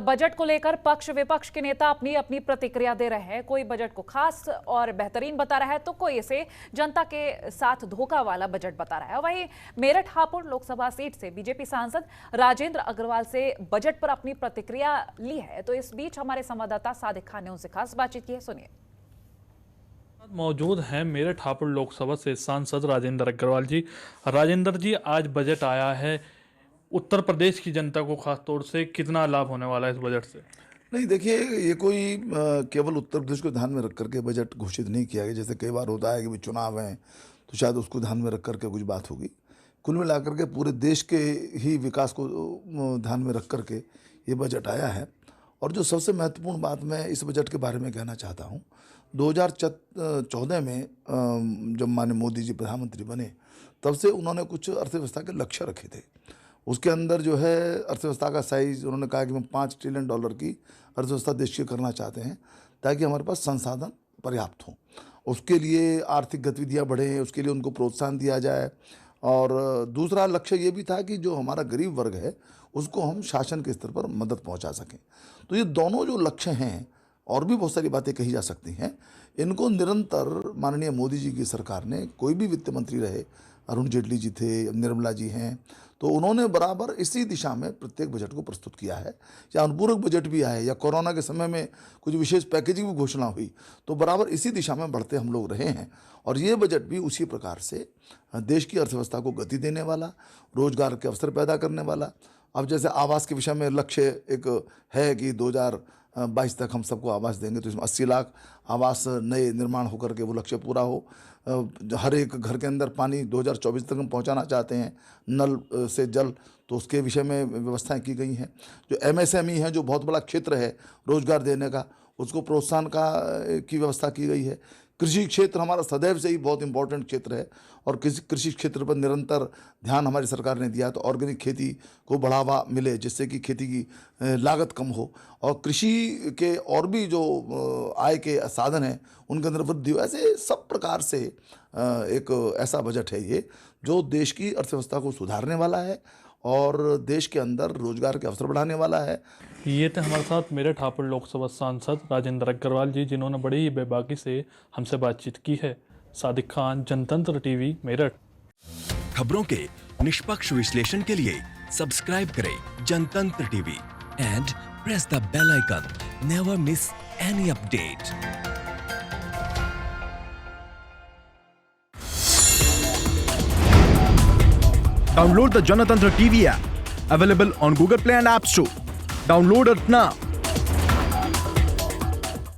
और बजट को लेकर पक्ष विपक्ष के नेता अपनी अपनी प्रतिक्रिया दे रहे हैं। कोई बजट को खास और बेहतरीन बता रहा है तो कोई इसे जनता के साथ धोखा वाला बजट बता रहा है। वहीं मेरठ हापुड़ लोकसभा सीट से बीजेपी सांसद राजेंद्र अग्रवाल से बजट पर अपनी प्रतिक्रिया ली है। तो इस बीच हमारे संवाददाता सादिक खान ने उनसे खास बातचीत की है, सुनिए। मौजूद हैं मेरठ हापुड़ लोकसभा से सांसद राजेंद्र अग्रवाल जी। राजेंद्र जी, आज बजट आया है, उत्तर प्रदेश की जनता को खास तौर से कितना लाभ होने वाला है इस बजट से? नहीं, देखिए, ये कोई केवल उत्तर प्रदेश को ध्यान में रख करके बजट घोषित नहीं किया गया। जैसे कई बार होता है कि चुनाव हैं तो शायद उसको ध्यान में रख करके कुछ बात होगी। कुल मिलाकर के पूरे देश के ही विकास को ध्यान में रख करके ये बजट आया है। और जो सबसे महत्वपूर्ण बात मैं इस बजट के बारे में कहना चाहता हूँ, 2014 में जब माननीय मोदी जी प्रधानमंत्री बने तब से उन्होंने कुछ अर्थव्यवस्था के लक्ष्य रखे थे। उसके अंदर जो है अर्थव्यवस्था का साइज उन्होंने कहा कि हम $5 ट्रिलियन की अर्थव्यवस्था देश की करना चाहते हैं ताकि हमारे पास संसाधन पर्याप्त हों। उसके लिए आर्थिक गतिविधियां बढ़ें, उसके लिए उनको प्रोत्साहन दिया जाए। और दूसरा लक्ष्य ये भी था कि जो हमारा गरीब वर्ग है उसको हम शासन के स्तर पर मदद पहुंचा सकें। तो ये दोनों जो लक्ष्य हैं, और भी बहुत सारी बातें कही जा सकती हैं, इनको निरंतर माननीय मोदी जी की सरकार ने, कोई भी वित्त मंत्री रहे, अरुण जेटली जी थे, निर्मला जी हैं, तो उन्होंने बराबर इसी दिशा में प्रत्येक बजट को प्रस्तुत किया है। या अनुपूरक बजट भी आए या कोरोना के समय में कुछ विशेष पैकेजिंग की घोषणा हुई तो बराबर इसी दिशा में बढ़ते हम लोग रहे हैं। और ये बजट भी उसी प्रकार से देश की अर्थव्यवस्था को गति देने वाला, रोजगार के अवसर पैदा करने वाला। अब जैसे आवास के विषय में लक्ष्य एक है कि 2022 तक हम सबको आवास देंगे, तो इसमें 80 लाख आवास नए निर्माण होकर के वो लक्ष्य पूरा हो। हर एक घर के अंदर पानी 2024 तक हम पहुंचाना चाहते हैं, नल से जल, तो उसके विषय में व्यवस्थाएं की गई हैं। जो MSME है, जो बहुत बड़ा क्षेत्र है रोजगार देने का, उसको प्रोत्साहन की व्यवस्था की गई है। कृषि क्षेत्र हमारा सदैव से ही बहुत इंपॉर्टेंट क्षेत्र है और कृषि क्षेत्र पर निरंतर ध्यान हमारी सरकार ने दिया, तो ऑर्गेनिक खेती को बढ़ावा मिले जिससे कि खेती की लागत कम हो और कृषि के और भी जो आय के साधन हैं उनके अंदर वृद्धि हो। ऐसे सब प्रकार से एक ऐसा बजट है ये जो देश की अर्थव्यवस्था को सुधारने वाला है और देश के अंदर रोजगार के अवसर बढ़ाने वाला है। ये थे हमारे साथ मेरठ हापुड़ लोकसभा सांसद राजेंद्र अग्रवाल जी, जिन्होंने बड़ी ही बेबाकी से हमसे बातचीत की है। सादिक खान, जनतंत्र टीवी, मेरठ। खबरों के निष्पक्ष विश्लेषण के लिए सब्सक्राइब करें Janatantra TV and press the bell icon. Never miss any update. Download the Janatantra TV app, available on Google Play and App Store. Download it now.